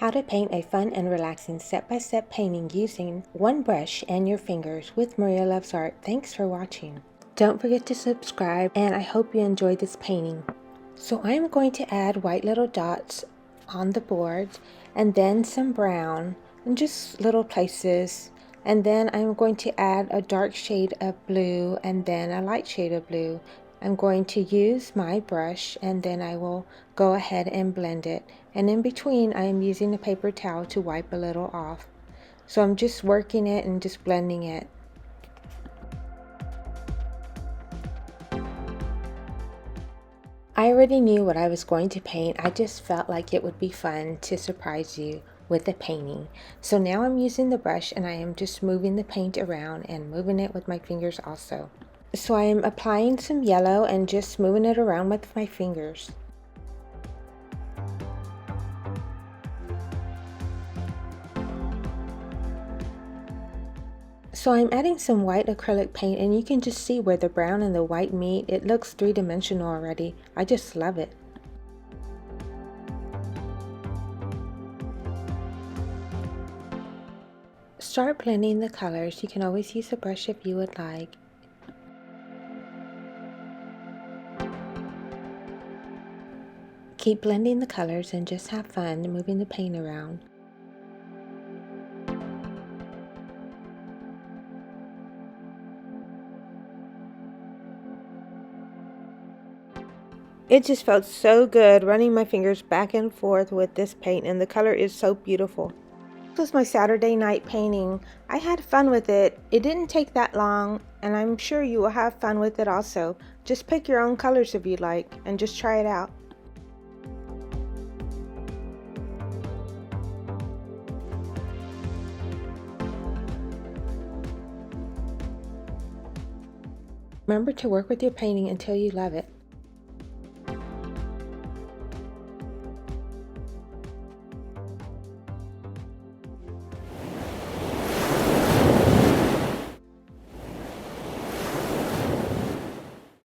How to paint a fun and relaxing step-by-step painting using one brush and your fingers with MariaLovesArt. Thanks for watching. Don't forget to subscribe, and I hope you enjoyed this painting. So I am going to add white little dots on the board, and then some brown and just little places, and then I'm going to add a dark shade of blue and then a light shade of blue. I'm going to use my brush, and then I will go ahead and blend it, and in between I am using a paper towel to wipe a little off. So I'm just working it and just blending it. I already knew what I was going to paint. I just felt like it would be fun to surprise you with the painting. So now I'm using the brush, and I am just moving the paint around and moving it with my fingers also. So I am applying some yellow and just moving it around with my fingers. So I'm adding some white acrylic paint, and you can just see where the brown and the white meet. It looks three-dimensional already. I just love it. Start blending the colors. You can always use a brush if you would like. Keep blending the colors and just have fun moving the paint around. It just felt so good running my fingers back and forth with this paint, and the color is so beautiful. This was my Saturday night painting. I had fun with it. It didn't take that long, and I'm sure you will have fun with it also. Just pick your own colors if you like and just try it out. Remember to work with your painting until you love it.